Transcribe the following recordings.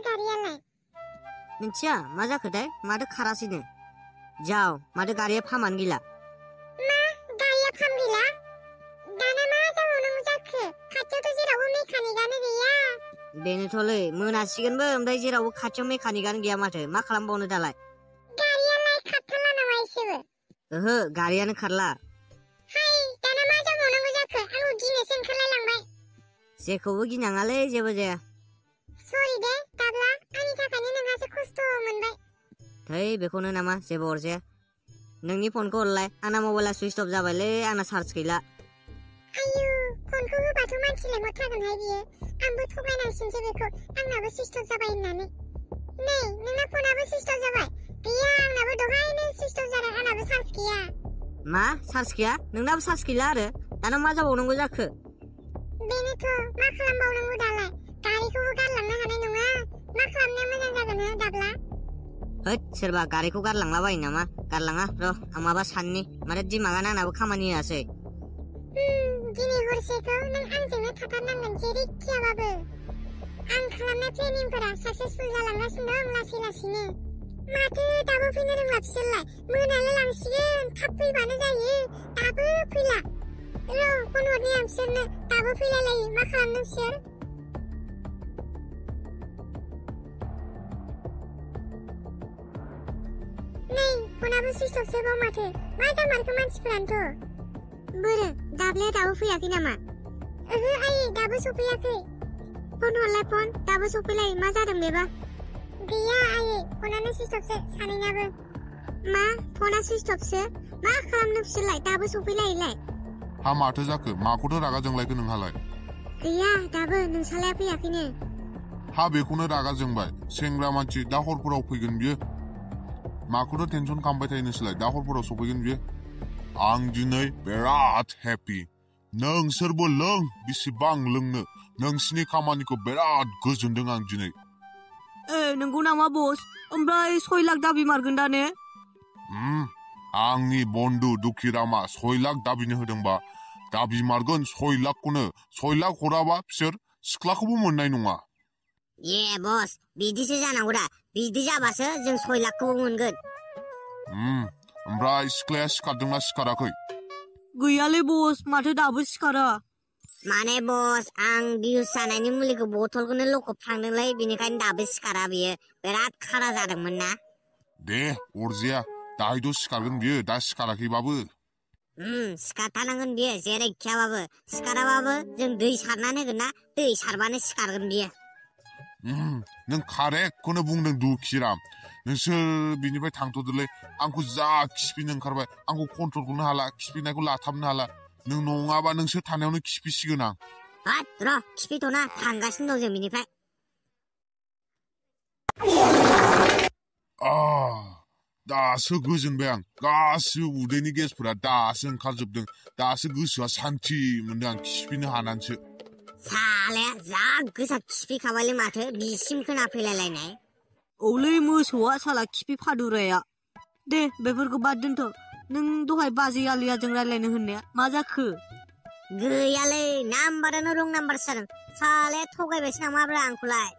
गारियालाय? मिथिया मा जाखोथाय माथो खारासैनो जाव माथो गारिया फामानो गैला मा गारिया फाम गैला? दाना मा जाबावनांगौ जाखो? खाथियावथ' जेरावबो मेकानिकआनो गैया। बेनोथ'लै मोनासिगोनबो ओमफ्राय जेरावबो खाथियाव मेकानिकआनो गैया माथो मा खालामबावनो दालाय? गारियालाय खारथारला नामा एसेबो? ओहो गारियानो खारला। हाय दाना मा जाबावनांगौ जाखो? आंबो गिनोसो ओंखारलायलांबाय। जेखौबो गिनाङालै जेबो जाया। सरि दे दाब्ला आंनि थाखायनो नोंहासो खस्थ' मोनबाय। थै बेखौनो नामा जेबो अरजाया। नोंनि फनखौ हरलाय आंना मबाइला सुइच अफ जाबायलै आंना चार्ज गैला। आयु फनखौ होबाथ' मानसि लेंहरथारगोनहाय बियो। आंबो थगायनांसिनसै बेखौ आंनाबो सुइच अफ जाबाय होननानै। नै नोंना फनाबो सुइच अफ जाबाय? गैया आंनाबो दहायनो सुइच अफ जादों आंनाबो चार्ज गैया। मा चार्ज गैया? नोंनाबो चार्ज गैला आरो दाना मा जाबावनांगौ जाखो? बेनोथ' मा खालामबावनांगौ दालाय? गारिखौबो गारलांनो हानाय नङा। मा खालामनाया मोजां जागोन हो दाब्ला? होद सोरबा गारिखौ गारलांलाबायो नामा? गारलाङा र' आं माबा साननि माथो दिमागानो आंनाबो खामानि होआसै। दिनै हरसेखौ नों आंजोंनो थाथारनांगोन जेरैखियाबाबो। आं खालामनाय प्लेनिंफोरा साक्सेसफुल जालांगासिनो दं लासै लासैनो। माथो दाबो फैनो रोंला बिसोरलाय? मोनालाय लांसिगोन थाब फैबानो जायो दाबो फैला। र' फन हरनि आं बिसोरनो दाबो फैलायलायो मा खालामदों बिसोर? नै फनाबो सुइच अफ जोबाव माथो मा जामारखो मानसिफोरानोथ'? बोरो दाब्लाया दाबो फैयाखै नामा? ओहो आयै दाबो सफैयाखै। फन हरलाय फन दाबो सफैलायै मा जादों बेबा? गैया आयै फनानो सुइच अफसो सानैनाबो। मा फना सुइच अफसो? मा खालामनो बिसोरलाय दाबो सफैलायैलाय? हा माथो जाखो माखौथो रागा जोंलायखो नोंहालाय? गैया दाबो नोंसालाया फैयाखैनो। हा बेखौनो रागा जोंबाय सेंग्रा मानसि दा हरफोराव फैगोन बियो। माखौथो टेनसन खालामबाय थायो नोंसोरलाय दा हरफोराव सफैगोन बियो। आं दिनै बिराद हेपि। नोंसोरबो लों बेसेबां लोंनो नोंसिनि खामानिखौ बिराद गोजोनदों आं दिनै। नंगौ नामा बस? ओमफ्राय 6 लाख दाबि मारगोन दा ने? आंनि बन्धु दुखिरामा 6 लाख दाबिनो होदोंबा दाबि मारगोन 6 लाखखौनो। 6 लाख हराबा बिसोर सिख्लाखौबो मोननाय नङा। ये बस बिदिसो जानांगौ दा। बिदि जाबासो जों 6 लाखखौबो मोनगोन। ओमफ्राय सिख्लाया सिखारदोंना सिखाराखै? गैयालै बस माथो दाबो सिखारा। माने बस आं बिहुस जानायनि मुलिखौ बथलखौनो लखबफ्लांदोंलै बेनिखायनो दाबो सिखारा बियो। बिराद खारा जादोंमोन ना। दे अरजाया दाहायथ' सिखारगोन बियो दा सिखाराखैबाबो। सिखारथारनांगोन बियो जेरैखियाबाबो। सिखाराबाबो जों दै सारनानै होगोन ना दै सारबानो सिखारगोन बियो। नों कारेक्टखौनो बुंदों दुखिराम। नोंसोर बिनिफ्राय थांथ'दोलै आंखौ जा खिफिनो ओंखारबाय। आंखौ कन्ट्रलखौनो हाला खिफिनायखौ लाथाबनो हाला। नों नङाबा नोंसोर थानायावनो खिफिसिगोन आं। हाट र' खिफिथ'ना थांगासिनो दं जों बिनिफ्राय। दासो गोजोनबाय आं। गासिबो उदैनि गेसफोरा दासो ओंखारजोबदों। दासो गोसोआ सान्थि मोनदों आं खिफिनो हानानैसो। सालाया जा गोसा खिफिखाबायलै माथो बिसिम खोनाफैलायलायनाय। औलै मोसौआ साला खिफि फादुराया। दे बेफोरखौ बाद दोनथ'। नों दहाय बाजै आलियाजों रायलायनो होननाया मा जाखो? गैयालै नाम्बारानो रं नाम्बारसो जादों। सालाया थगायबायसो नामाब्रा आंखौलाय।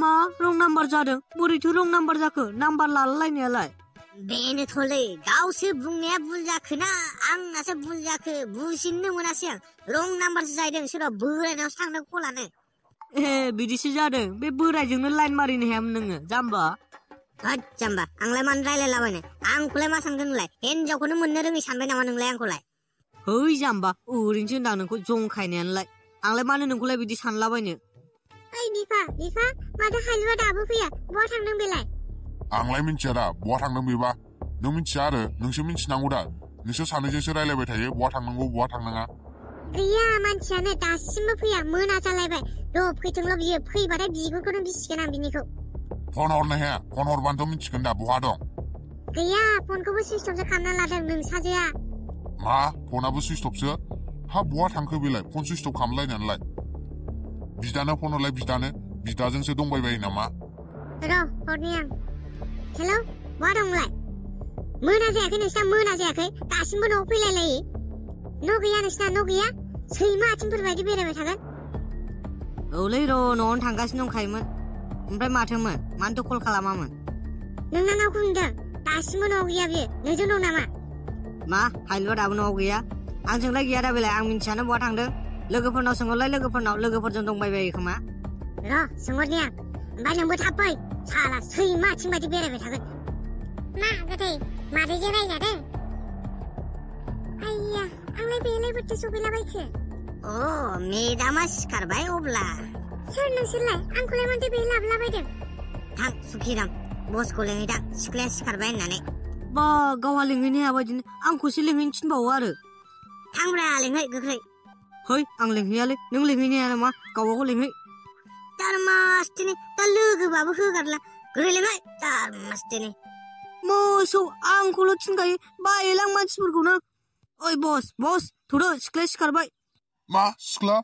मा रं नाम्बार जादों? बोरैथो रं नाम्बार जाखो नाम्बार लालायनायालाय? बेनोथ'लै गावसो बुंनाया भुल जाखोना आंनासो भुल जाखो बुजिनो मोनासै आं। रं नाम्बारसो जाहैदों सोरबा बोरायनावसो थांदों कलानो। बिदिसो जादों। बे बोरायजोंनो लाइन मारिनो हायामोन नोङो जाम्बा। होद जाम्बा आंलाय मानो रायलायलाबायनो? आंखौलाय मा सानगोन नोंलाय? हिनजावखौनो मोननो रोङै सानबाय नामा नोंलाय आंखौलाय? है जाम्बा ओरैनोसो होनदां नोंखौ जंखायनायानोलाय। आंलाय मानो नोंखौलाय बिदि सानलाबायनो? ओइ बिफा माथो हालुआ दाबो फैया? बहा थांदों बेलाय? आंलाय मिथिया दा बहा थांदों बेबा। नों मिथिया आरो नोंसो मिथिनांगौ दा। नोंसोर सानैजोंसो रायलायबाय थायो बहा थांनांगौ बहा थांनाङा। गैया मानसियानो दासिमबो फैया मोना जालायबाय। र' फैथोंल' बियो फैबाथाय बिगुरखौनो बिसिगोन आं बिनिखौ। फन हरनो हाया? फन हरबानोथ' मिथिगोन दा बहा दं। गैया फनखौबो सुइच अफसो खालामना लादों नोंसाजोआ। मा फनाबो सुइच अफसो? हा बहा थांखो बेलाय फन सुइच अफ खालामलायनानैलाय? बिदानो फन हरलाय बिदाजोंसो दंबायबायो नामा? र' हरनि आं। हेलौ बहा दं नोंलाय? मोना जायाखै नोंसिना मोना जायाखै? दासिमबो न'आव फैलायलायै? न' गैया नोंसिना न' गैया? सैमा आथिंफोर बायदि बेरायबाय थागोन। औलै र' न'आवनो थांगासिनो दंखायोमोन। ओमफ्राय माथोमोन मानोथो कल खालामामोन नोंनाव बुंदों दासिमबो न'आव गैया बियो नोंजों दं नामा मा हाइलुआ दाबो न'आव गैया आंजोंलाय गैया दा बेलाय आं मिन्थियानो बहा थांदों लोगोफोरनाव सोंहरलाय लोगोफोरजों दंबायबायो खोमा र' सोंहरनि आं ओमफ्राय नोंबो थाब फै साला सैमा आथिं बायदि बेरायबाय थागोन मा गोदै मादैजों रायजादों आइया आंलाय बेलाय बोरैथो सफैलाबायखो अ मेदामा सिखारबाय अब्ला सोर नोंसोरलाय आंखौलाय मानोथो बेहाय लाबोलाबायदों थां सुखिराम बसखौ लिंहैदां सिख्लाया सिखारबाय होननानै बा गावहा लिंहैनो हायाबायदिनो आंखौसो लिंहैनो थिनबावो आरो थांब्रा लिंहै गोख्रै है आं लिंहैयालै नों लिंहैनो हाया नामा गावबागाव लिंहै दारमासथिनि दा लोगोबाबो होगारला गोख्रै लिंहै दारमासथिनि मोसौ आंखौल' थिनखायो बायोलां मानसिफोरखौनो ओइ बस थुदो सिख्लाया सिखारबाय मा सिख्ला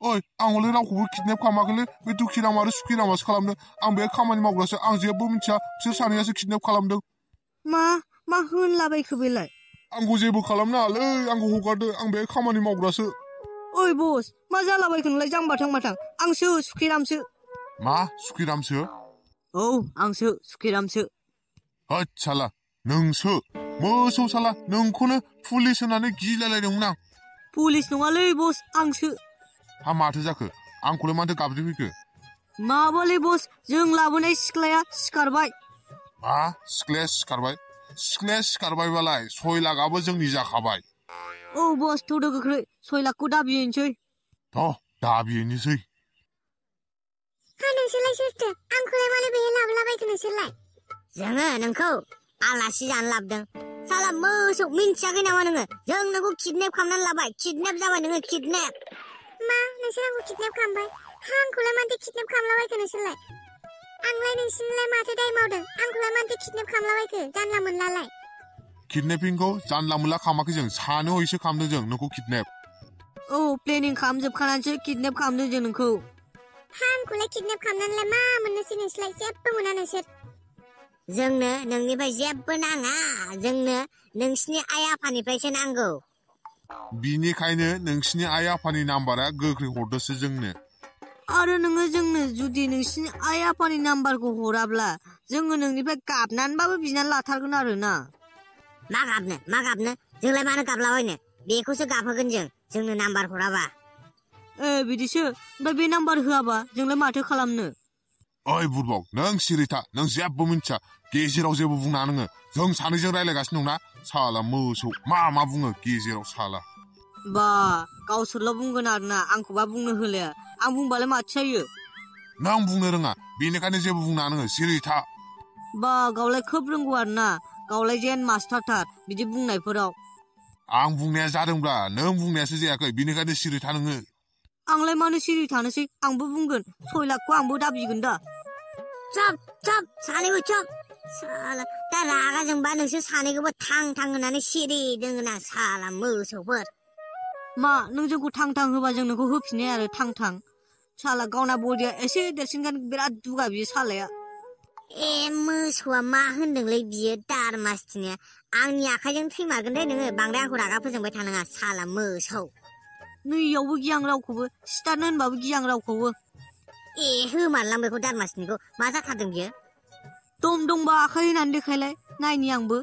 ओइ आं हले रावखौबो किडनेप खालामाखैलै बे दुखिराम आरो सुखिरामासो खालामदों आं बे खामानि मावग्रासो आं जेबो मिथिया बिसोर सानैयासो किडनेप खालामदों मा होनलाबायखो बेलाय आंखौ जेबो खालामनाङालै आंखौ हगारदो आं बे खामानि मावग्रासो ओइ बस मा जालाबायखो नोंलाय जाम्बाथां माथां आंसो सुखिरामसो मा सुखिरामसो औ आंसो सुखिरामसो होद साला नोंसो मोसौ साला नोंखौनो पुलिस होननानै गिलायलायदोंमोन आं पुलिस नङालै बस आंसो हा माथो जाखो आंखौलाय माथो गाबज्रिफैखो माबालै बस जों लाबोनाय सिख्लाया सिखारबाय मा सिख्लाया सिखारबायबालाय 6 लाखआबो जोंनि जाखाबाय औ बस थौदो गोख्रै 6 लाखखौ दाबिहैनोसै दाबिहैनोसै नोंसोरलाय सोरथो आंखौलाय मानो बेहाय लाबोलाबायखो नोंसोरलाय जोङो नोंखौ आलासि जानो लाबोदों साला मोसौ मिन्थियाखै नामा नोङो जों नोंखौ किडनेप खालामनानै लाबाय किडनेप जाबाय नोङो किडनेप मा नोंसोर आंखौ किडनेप खालामबाय आंखौलाय मानोथो किडनेप खालामलाबायखो नोंसोरलाय आंलाय नोंसिनिलाय माथो दाय मावदों आंखौलाय मानोथो किडनेप खालामलाबायखो जानला मोनलालाय किडनेपिंखौ जानला मोनला खालामाखै जों सानो हयसो खालामदों जों नोंखौ किडनेप औ प्लेनिं खालामजोबखानानैसो किडनेप खालामदों जों नोंखौ आंखौलाय किडनेप खालामनानैलाय मा मोननोसै नोंसोरलाय जेबो मोना नोंसोर जोंनो नोंनिफ्राय जेबो नाङा जोंनो नोंसिनि आइ आफानिफ्रायसो नांगौ बिनिखायनो नोंसिनि आइ आफानि नाम्बारा गोख्रै हरदोसो जोंनो आरो नोङो जोंनो जुदि नोंसिनि आइ आफानि नाम्बारखौ हराब्ला जोङो नोंनिफ्राय गाबनानैबाबो बिनानै लाथारगोन आरो ना मा गाबनो जोंलाय मानो गाबलाबायनो बेखौसो गाबहोगोन जोंनो नाम्बार हराबा बिदिसो ओमफ्राय बे नाम्बार होआबा जोंलाय माथो खालामनो ओइ बुरबाव नों सिरि था नों जेबो मिन्थिया गेजेराव जेबो बुंनाङा नोङो जों सानैजों रायलायगासिनो दंना साला मोसौ मा बुङो गेजेराव साला बा गावसोरल' बुंगोन आरोना आंखौबा बुंनो होलाया आं बुंबालाय माथो जायो नों बुंनो रोङा बेनिखायनो जेबो बुंनाङा नोङो सिरि था बा गावलाय खोब रोंगौ आरोना गावलाय जेन मास्टारथार बिदि बुंनायफोराव आं बुंनाया जादोंब्ला नों बुंनायासो जायाखै बेनिखायनो सिरि था नोङो आंलाय मानो सिरि थानोसै आंबो बुंगोन 6 लाखखौ आंबो दाबिगोन दा चप सानैबो चप साला दा रागा जोंबा नोंसोर सानैखौबो थां होननानै सिरि दोनगोन आं साला मोसौफोर मा नों जोंखौ थां होबा जों नोंखौ होफिननाय आरो थां साला गावना बडिया एसे देरसिनगोन बिराद दुगा बियो सालाया मोसौआ मा होनदोंलै बियो दारमासथिनिया आंनि आखाइजों थैमारगोन दे नोङो बांद्राय आंखौ रागा फोजोंबाय थानाङा साला मोसौ नैयावबो गियां रावखौबो सिथारनो होनबाबो गियां रावखौबो होमारलां बेखौ दारमासनिखौ मा जाथारदों बियो दम दंबा आखाइ होनानै देखायलाय नायनि आंबो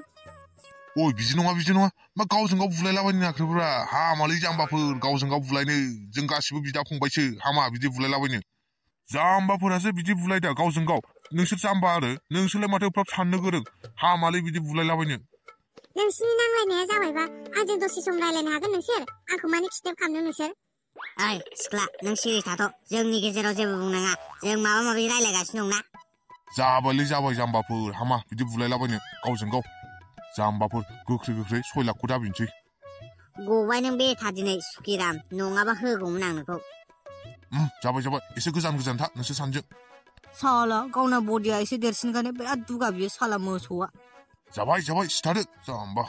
ओइ बिदि नङा मा गावजों गाव बुलायलाबायनो नागिरब्रा हामालै जाम्बाफोर गावजों गाव बुलायनो जों गासिबो बिदा फंबायसो हामा बिदि बुलायलाबायनो जाम्बाफोरासो बिदि बुलायदा गावजों गाव नोंसोर जाम्बा आरो नोंसोरलाय माथो एफा साननो गोरों हामालै बिदि बुलायलाबायनो नोंसिनि नांलायनाया जाबायबा आंजों दसे सम रायलायनो हागोन नोंसोर आंखौ मानो किडनेप खालामदों नोंसोर ओइ सिख्ला नों सिरि थाथ' जोंनि गेजेराव जेबो बुंनाङा जों माबा माबि रायलायगासिनो दंना जाबाय जाम्बाफोर हामा बिदि बुलायलाबायनो गावजों गाव जाम्बाफोर गोख्रै 6 लाखखौ दाबिनोसै गबाय नों बेथा दिनै सुखिराम नङाबा होगौमोन आं नोंखौ जाबाय एसे गोजान था नोंसोर सानजों साला गावना बडिया एसे देरसिनखायनो बिराद दुगा बियो साला मोसौआ जाबाय सिथारदो जाम्बा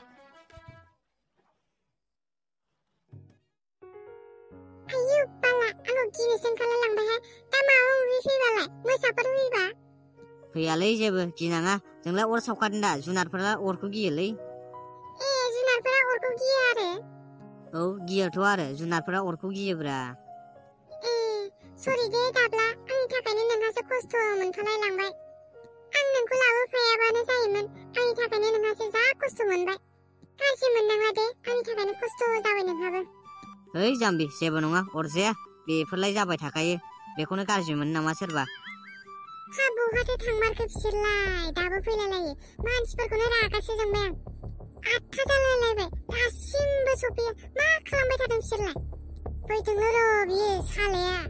आयु बाला आंखौ गिनोसो ओंखारलायलांबायहाय दा माबा माबि फैबालाय मोसाफोर फैबा फैयालै जेबो गिनाङा जोंलाय अर सावखादों दा जुनारफोरा अरखौ गियोलै जुनारफोरा अरखौ गियो आरो औ गियोथ' आरो जुनारफोरा अरखौ गियोब्रा सरि दे दाब्ला आंनि थाखायनो नोंहासो खस्थ' मोनखालायलांबाय आं नोंखौ लाबोफायाबानो जायोमोन आंनि थाखायनो नोंहासो जा खस्थ' मोनबाय गाज्रि मोननाङा दे आंनि थाखायनो खस्थ' जाबाय नोंहाबो ओइ जाम्बि जेबो नङा अरजाया बेफोरलाय जाबाय थाखायो बेखौनो गाज्रि मोनो नामा सोरबा हा बहाथो थांमारखो बिसोरलाय दाबो फैलायलायो मानसिफोरखौनो रागासो जोंबाय आं 8था जालायलायबाय दासिमबो सफैया मा खालामबाय थादों बिसोरलाय फैथोंल' र' बियो सालाया